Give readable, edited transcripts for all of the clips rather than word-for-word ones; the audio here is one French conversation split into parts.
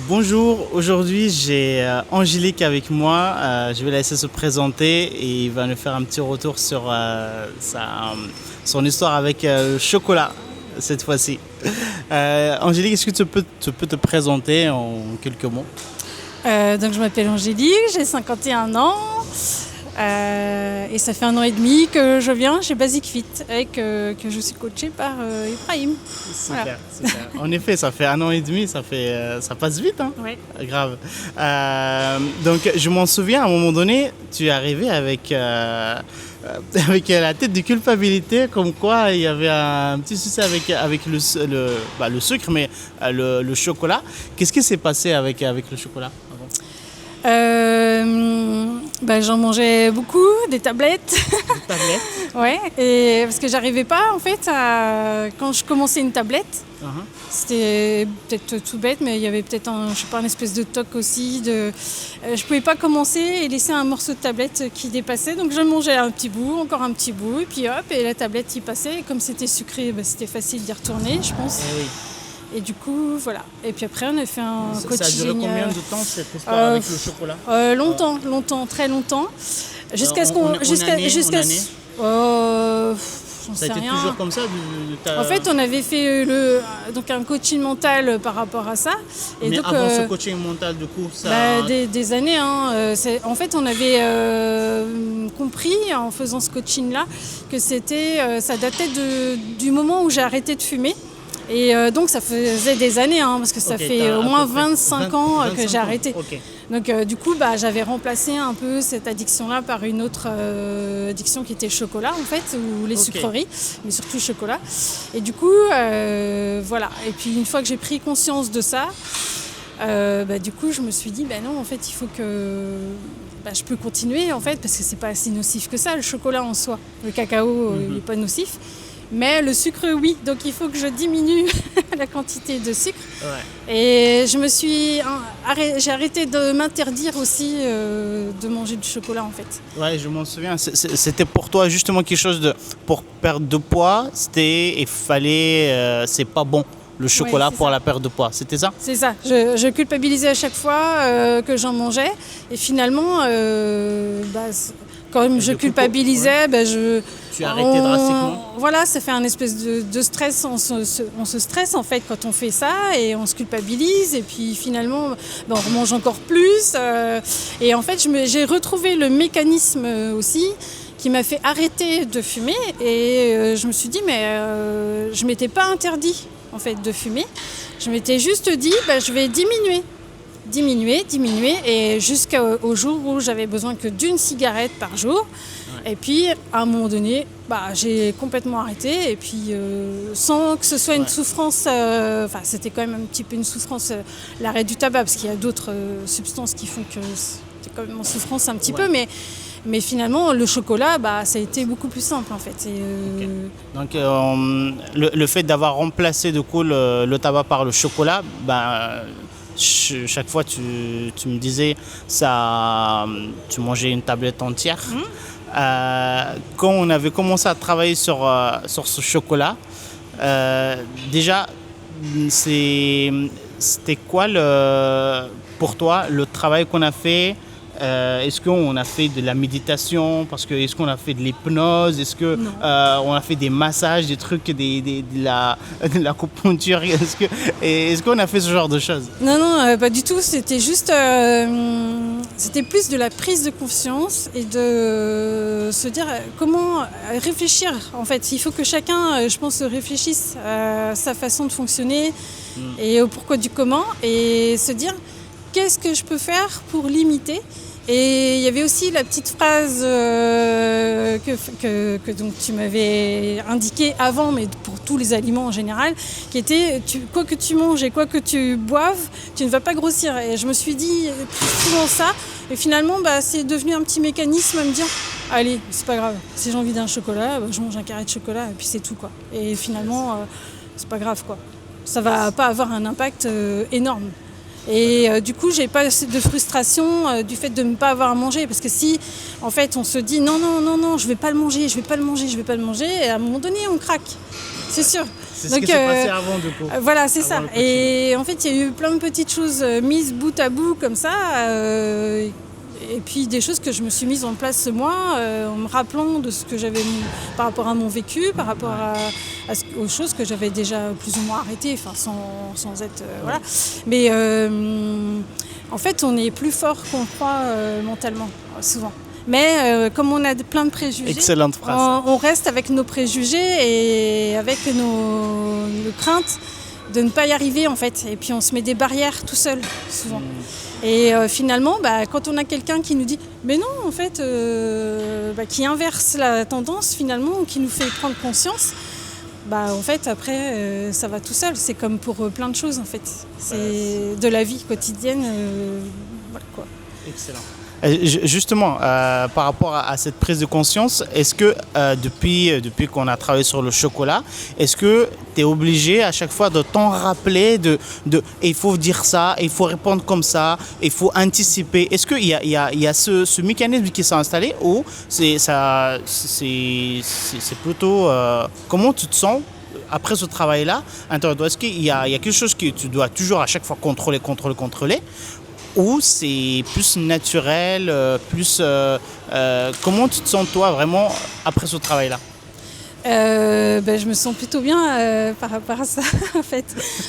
Bonjour, aujourd'hui j'ai Angélique avec moi. Je vais la laisser se présenter et il va nous faire un petit retour sur son histoire avec le chocolat cette fois-ci. Angélique, est-ce que tu peux te présenter en quelques mots? Donc je m'appelle Angélique, j'ai 51 ans et ça fait 1 an et demi que je viens chez Basic Fit et que je suis coachée par Ibrahim. Voilà. Super, super. En effet, ça fait 1 an et demi, ça passe vite, hein? Ouais. Grave. Donc, je m'en souviens, à un moment donné, tu es arrivé avec la tête de culpabilité, comme quoi il y avait un petit souci avec le sucre, mais le chocolat. Qu'est-ce qui s'est passé avec le chocolat avant? J'en mangeais beaucoup, des tablettes. Des tablettes? Ouais, et parce que j'arrivais pas en fait quand je commençais une tablette. Uh-huh. C'était peut-être tout bête, mais il y avait peut-être un espèce de toc aussi. Je pouvais pas commencer et laisser un morceau de tablette qui dépassait, donc je mangeais un petit bout, encore un petit bout, et puis hop, et la tablette y passait. Et comme c'était sucré, c'était facile d'y retourner, je pense. Eh oui. Et du coup, voilà. Et puis après, on a fait un coaching. Ça a duré combien de temps cette histoire avec le chocolat? Longtemps, très longtemps. Jusqu'à ce En qu'on. année, J'en ça sais a été rien. toujours comme ça En fait, on avait fait donc un coaching mental par rapport à ça. Et Mais donc, avant ce coaching mental, du coup, ça... des années. En fait, on avait compris en faisant ce coaching-là que ça datait du moment où j'ai arrêté de fumer. Et donc ça faisait des années, parce que ça Ok, fait t'as au à moins peu près 25 ans que 25 j'ai ans. arrêté. Ok. Donc du coup, j'avais remplacé un peu cette addiction-là par une autre addiction qui était le chocolat en fait, ou les Ok. sucreries, mais surtout le chocolat. Et du coup, voilà. Et puis une fois que j'ai pris conscience de ça, du coup, je me suis dit, non, en fait, il faut que je peux continuer en fait, parce que c'est pas si nocif que ça, le chocolat en soi. Le cacao, il n'est pas nocif. Mais le sucre, oui. Donc il faut que je diminue la quantité de sucre. Ouais. Et j'ai arrêté de m'interdire aussi de manger du chocolat en fait. Ouais, je m'en souviens. C'était pour toi justement quelque chose pour perdre de poids. C'est pas bon le chocolat c'est pour ça. la perte de poids. C'était ça? C'est ça. Je culpabilisais à chaque fois que j'en mangeais. Et finalement, comme je culpabilisais, Tu as arrêté drastiquement? Voilà, ça fait un espèce de stress. On se stresse en fait quand on fait ça et on se culpabilise. Et puis finalement, on remange encore plus. Et en fait, j'ai retrouvé le mécanisme aussi qui m'a fait arrêter de fumer. Et je me suis dit, je m'étais pas interdit en fait de fumer. Je m'étais juste dit, je vais diminuer et jusqu'au jour où j'avais besoin que d'une cigarette par jour. Ouais. Et puis à un moment donné, j'ai complètement arrêté et puis sans que ce soit une souffrance, c'était quand même un petit peu une souffrance, l'arrêt du tabac, parce qu'il y a d'autres substances qui font que c'est quand même en souffrance un petit peu, mais finalement, le chocolat, ça a été beaucoup plus simple en fait. Okay. Donc, le fait d'avoir remplacé du coup le tabac par le chocolat, chaque fois tu me disais tu mangeais une tablette entière. Quand on avait commencé à travailler sur ce chocolat, déjà, c'était quoi pour toi le travail qu'on a fait? Est-ce qu'on a fait de la méditation? Est-ce qu'on a fait de l'hypnose? Est-ce qu'on a fait des massages, des trucs, de l'acupuncture? Est-ce qu'on a fait ce genre de choses? Non, pas du tout. C'était juste, c'était plus de la prise de conscience et de se dire comment réfléchir. En fait, il faut que chacun, je pense, réfléchisse à sa façon de fonctionner et au pourquoi du comment, et se dire qu'est-ce que je peux faire pour limiter. Et il y avait aussi la petite phrase que donc tu m'avais indiquée avant, mais pour tous les aliments en général, qui était quoi que tu manges et quoi que tu boives, tu ne vas pas grossir. Et je me suis dit souvent ça, et finalement c'est devenu un petit mécanisme à me dire allez, c'est pas grave, si j'ai envie d'un chocolat, je mange un carré de chocolat et puis c'est tout quoi. Et finalement c'est pas grave quoi. Ça va pas avoir un impact énorme. Et du coup, j'ai pas de frustration du fait de ne pas avoir à manger. Parce que si, en fait, on se dit non, non, non, non, je vais pas le manger, je vais pas le manger, je vais pas le manger, et à un moment donné, on craque. C'est sûr. C'est ce qui s'est passé avant, du coup. Voilà, c'est ça. Et en fait, il y a eu plein de petites choses mises bout à bout comme ça. Et puis des choses que je me suis mise en place moi, en me rappelant de ce que j'avais par rapport à mon vécu, par rapport aux choses que j'avais déjà plus ou moins arrêtées, enfin, sans être... voilà. Mais en fait, on est plus fort qu'on croit mentalement, souvent. Mais comme on a plein de préjugés, excellente phrase. On reste avec nos préjugés et avec nos craintes de ne pas y arriver en fait. Et puis on se met des barrières tout seul, souvent. Et finalement, quand on a quelqu'un qui nous dit « mais non, en fait, qui inverse la tendance finalement, ou qui nous fait prendre conscience », en fait, après, ça va tout seul. C'est comme pour plein de choses, en fait. C'est de la vie quotidienne. Voilà, quoi. Excellent. Justement, par rapport à cette prise de conscience, est-ce que depuis qu'on a travaillé sur le chocolat, est-ce que tu es obligé à chaque fois de t'en rappeler il faut dire ça, il faut répondre comme ça, il faut anticiper. Est-ce qu'il y a ce mécanisme qui s'est installé ou c'est plutôt comment tu te sens après ce travail-là? Est-ce qu'il y a quelque chose que tu dois toujours à chaque fois contrôler ou c'est plus naturel, comment tu te sens toi vraiment après ce travail-là? Je me sens plutôt bien par rapport à ça en fait.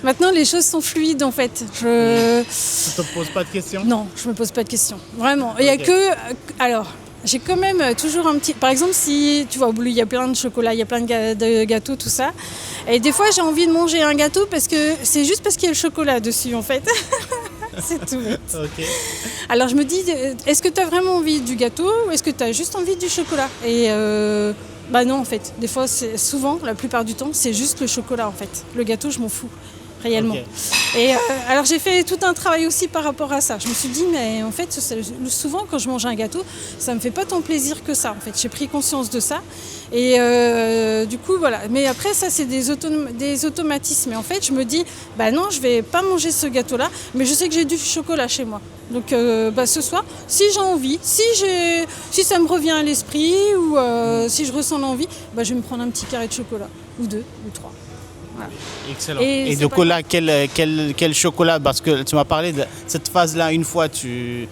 Maintenant les choses sont fluides en fait. Tu te poses pas de questions? Non, je me pose pas de questions. Vraiment. Il y a alors j'ai quand même toujours un petit... Par exemple, si tu vois au boulot, il y a plein de chocolat, il y a plein de gâteaux, tout ça. Et des fois, j'ai envie de manger un gâteau parce que c'est juste parce qu'il y a le chocolat dessus en fait. C'est tout bête. Okay. Alors je me dis, est-ce que tu as vraiment envie du gâteau ou est-ce que tu as juste envie du chocolat? Et non en fait, des fois, souvent, la plupart du temps, c'est juste le chocolat en fait. Le gâteau, je m'en fous, réellement. Okay. Et alors j'ai fait tout un travail aussi par rapport à ça. Je me suis dit, mais en fait, souvent quand je mange un gâteau, ça me fait pas tant plaisir que ça en fait. J'ai pris conscience de ça. Et du coup, voilà. Mais après, ça, c'est des automatismes. Et en fait, je me dis, non, je vais pas manger ce gâteau-là, mais je sais que j'ai du chocolat chez moi. Donc, ce soir, si j'ai envie, si ça me revient à l'esprit ou si je ressens l'envie, je vais me prendre un petit carré de chocolat, ou 2, ou 3. Voilà. Excellent. Et du coup, là, quel chocolat? Parce que tu m'as parlé de cette phase-là, une fois tu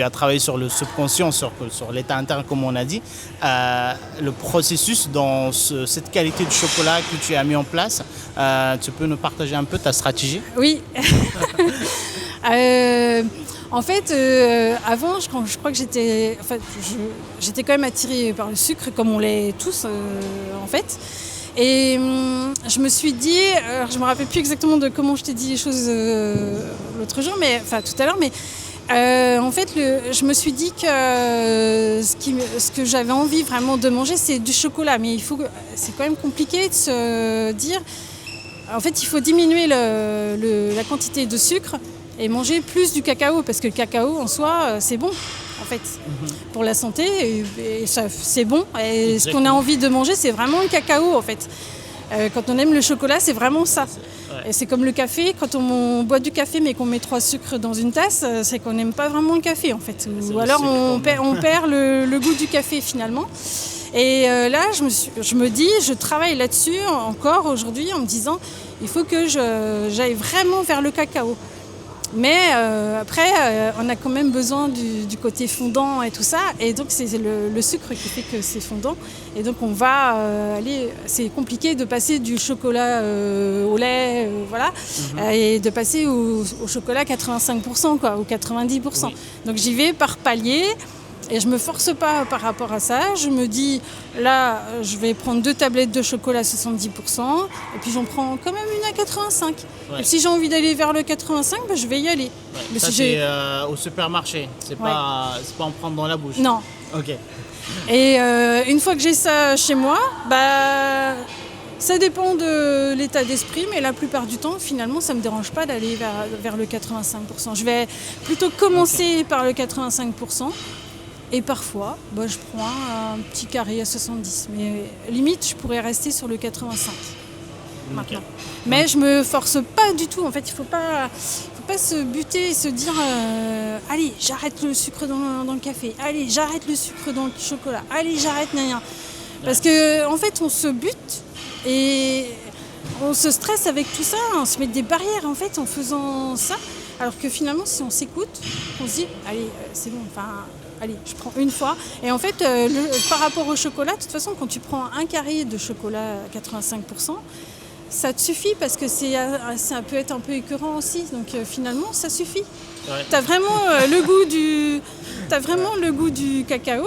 as travaillé sur le subconscient, sur l'état interne, comme on a dit. Le processus dans cette qualité de chocolat que tu as mis en place, tu peux nous partager un peu ta stratégie? Oui. En fait, avant, je crois que j'étais quand même attirée par le sucre, comme on l'est tous, en fait. Et je me suis dit, alors je me rappelle plus exactement de comment je t'ai dit les choses l'autre jour, tout à l'heure, mais en fait, je me suis dit que ce que j'avais envie vraiment de manger, c'est du chocolat. Mais c'est quand même compliqué de se dire. En fait, il faut diminuer la quantité de sucre et manger plus du cacao, parce que le cacao en soi, c'est bon. En fait, pour la santé, et ça, c'est bon. Et ce qu'on a envie de manger, c'est vraiment le cacao, en fait. Quand on aime le chocolat, c'est vraiment ça. Et c'est comme le café, quand on boit du café mais qu'on met 3 sucres dans une tasse, c'est qu'on n'aime pas vraiment le café, en fait. Ou alors on perd le goût du café, finalement. Et là, je travaille là-dessus encore aujourd'hui en me disant, il faut que j'aille vraiment vers le cacao. Mais après, on a quand même besoin du côté fondant et tout ça. Et donc, c'est le sucre qui fait que c'est fondant. Et donc, on va aller... C'est compliqué de passer du chocolat au lait, voilà, et de passer au chocolat 85%, quoi, ou 90%. Oui. Donc, j'y vais par palier. Et je ne me force pas par rapport à ça. Je me dis, là, je vais prendre 2 tablettes de chocolat à 70%. Et puis, j'en prends quand même une à 85%. Ouais. Et si j'ai envie d'aller vers le 85%, je vais y aller. Ouais. Mais ça, c'est au supermarché. C'est pas en prendre dans la bouche. Non. Ok. Et une fois que j'ai ça chez moi, ça dépend de l'état d'esprit. Mais la plupart du temps, finalement, ça ne me dérange pas d'aller vers le 85%. Je vais plutôt commencer par le 85%. Et parfois, je prends un petit carré à 70. Mais limite, je pourrais rester sur le 85 maintenant. Mais je me force pas du tout. En fait, il faut pas pas se buter et se dire allez, j'arrête le sucre dans le café, allez, j'arrête le sucre dans le chocolat, allez, j'arrête rien. Parce que en fait, on se bute et on se stresse avec tout ça, on se met des barrières en fait en faisant ça. Alors que finalement, si on s'écoute, on se dit allez, c'est bon, allez, je prends une fois. Et en fait, par rapport au chocolat, de toute façon, quand tu prends un carré de chocolat à 85%, ça te suffit parce que ça peut être un peu écœurant aussi. Donc finalement, ça suffit. Ouais. Tu as vraiment le goût du cacao.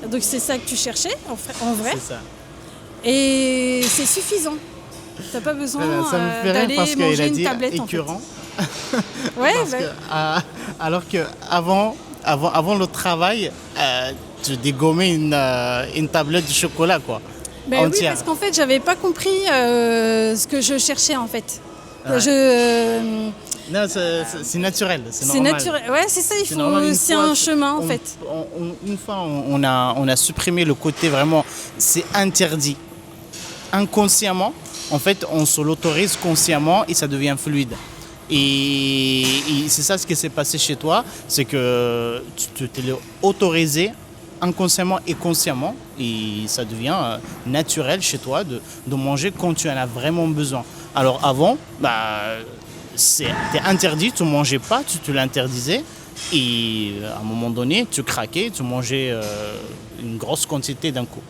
Donc c'est ça que tu cherchais en vrai. C'est ça. Et c'est suffisant. Tu n'as pas besoin d'aller manger une tablette écœurant. En fait. Ouais, alors qu'avant le travail, tu dégommais une tablette de chocolat, quoi. Ben oui, parce qu'en fait, j'avais pas compris ce que je cherchais en fait. Ouais. Non, c'est naturel, c'est normal. C'est naturel, ouais, c'est ça. C'est un chemin en fait. Une fois, on a supprimé le côté vraiment, c'est interdit. Inconsciemment, en fait, on se l'autorise consciemment et ça devient fluide. Et c'est ça ce qui s'est passé chez toi, c'est que tu t'es autorisé inconsciemment et consciemment, et ça devient naturel chez toi de manger quand tu en as vraiment besoin. Alors avant, c'était interdit, tu ne mangeais pas, tu te l'interdisais, et à un moment donné, tu craquais, tu mangeais une grosse quantité d'un coup.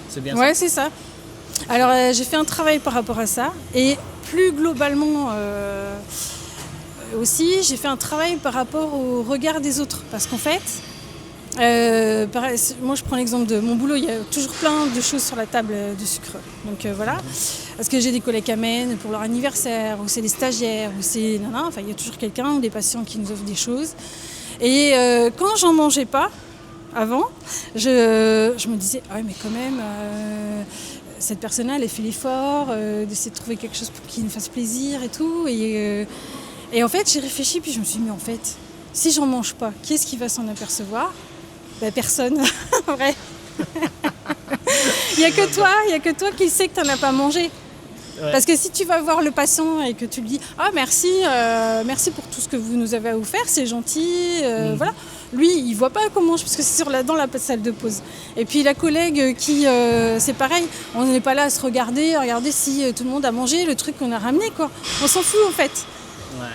C'est bien ça? Ouais, c'est ça. Alors j'ai fait un travail par rapport à ça, et plus globalement aussi, j'ai fait un travail par rapport au regard des autres, parce qu'en fait, moi je prends l'exemple de mon boulot, il y a toujours plein de choses sur la table de sucre. Donc voilà, parce que j'ai des collègues qui amènent pour leur anniversaire, ou c'est des stagiaires, ou c'est enfin il y a toujours quelqu'un ou des patients qui nous offrent des choses. Et quand j'en mangeais pas avant, je me disais ah ouais mais quand même cette personne-là elle a fait l'effort d'essayer de trouver quelque chose pour qui nous fasse plaisir et tout. Et en fait j'ai réfléchi puis je me suis dit mais en fait si j'en mange pas, qui est-ce qui va s'en apercevoir? Personne, en vrai. Il n'y a que toi qui sais que tu n'en as pas mangé. Ouais. Parce que si tu vas voir le patient et que tu lui dis « Ah, merci pour tout ce que vous nous avez offert, c'est gentil. Voilà. » Lui, il ne voit pas comment parce que c'est dans la salle de pause. Et puis la collègue qui, c'est pareil, on n'est pas là à se regarder si tout le monde a mangé le truc qu'on a ramené, quoi. On s'en fout, en fait. Ouais.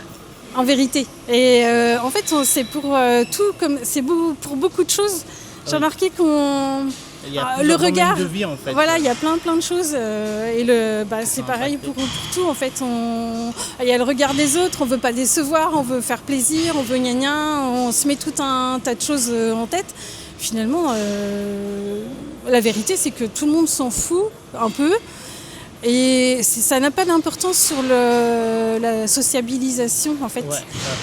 En vérité. Et en fait, c'est pour tout, comme c'est pour beaucoup de choses. J'ai remarqué le regard. De vie, en fait. Voilà, il y a plein de choses. Et c'est pareil pour tout. En fait, il y a le regard des autres. On veut pas décevoir, on veut faire plaisir, on veut gna-gna, on se met tout un tas de choses en tête. Finalement, la vérité, c'est que tout le monde s'en fout un peu. Et ça n'a pas d'importance sur la sociabilisation en fait.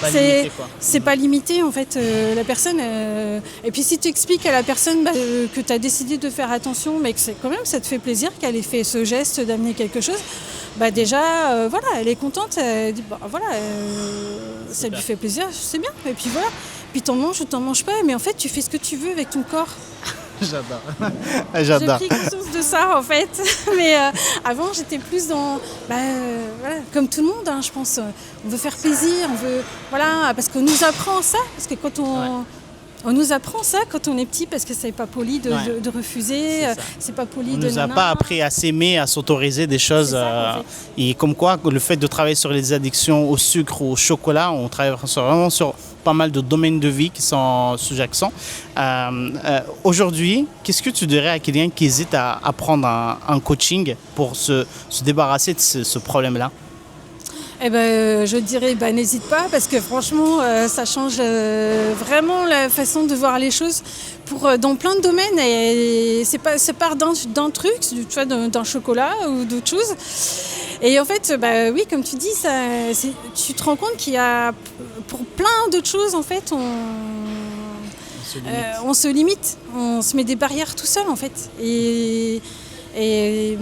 Ouais, c'est pas limité en fait. La personne. Et puis si tu expliques à la personne que tu as décidé de faire attention, mais que quand même ça te fait plaisir qu'elle ait fait ce geste d'amener quelque chose, déjà voilà, elle est contente. Elle dit ça lui fait plaisir, c'est bien. Et puis voilà. Puis t'en manges ou t'en manges pas, mais en fait tu fais ce que tu veux avec ton corps. J'adore. J'ai pris conscience de ça en fait. Mais avant j'étais plus dans voilà, comme tout le monde je pense. On veut faire plaisir, parce qu'on nous apprend ça. Parce que quand on nous apprend ça quand on est petit parce que c'est pas poli de refuser, c'est pas poli de... On nous a pas appris à s'aimer, à s'autoriser des choses. Et comme quoi, le fait de travailler sur les addictions au sucre ou au chocolat, on travaille vraiment sur pas mal de domaines de vie qui sont sous-jacents. Aujourd'hui, qu'est-ce que tu dirais à quelqu'un qui hésite à prendre un coaching pour se débarrasser de ce problème-là? Je dirais n'hésite pas parce que franchement ça change vraiment la façon de voir les choses dans plein de domaines et ça part d'un truc, d'un chocolat ou d'autre chose. Et en fait, oui, comme tu dis, tu te rends compte qu'il y a pour plein d'autres choses en fait on se limite, on se met des barrières tout seul en fait. Et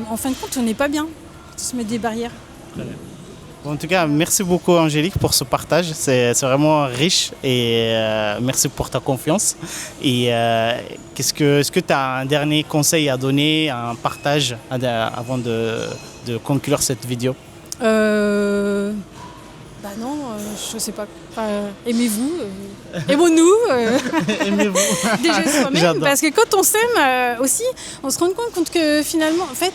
en fin de compte, on n'est pas bien quand on se met des barrières. Très bien. En tout cas, merci beaucoup Angélique pour ce partage, c'est vraiment riche et merci pour ta confiance. Et est-ce que tu as un dernier conseil à donner, un partage avant de conclure cette vidéo? Non, je sais pas. Aimez-vous, aimons-nous. Aimez-vous. Déjà soi-même, J'adore. parce que quand on s'aime aussi, on se rend compte que finalement, en fait,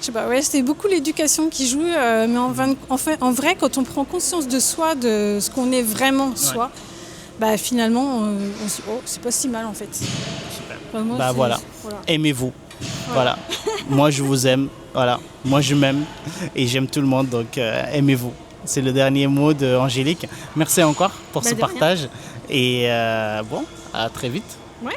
je sais pas, ouais, c'est beaucoup l'éducation qui joue, mais en vrai, quand on prend conscience de soi, de ce qu'on est vraiment soi, bah finalement, on se dit, oh, c'est pas si mal en fait. Super. Enfin, moi, Bah voilà, aimez-vous. Voilà. Moi je vous aime. Voilà. Moi je m'aime et j'aime tout le monde, donc aimez-vous. C'est le dernier mot d'Angélique. Merci encore pour ce de rien. partage et bon, à très vite.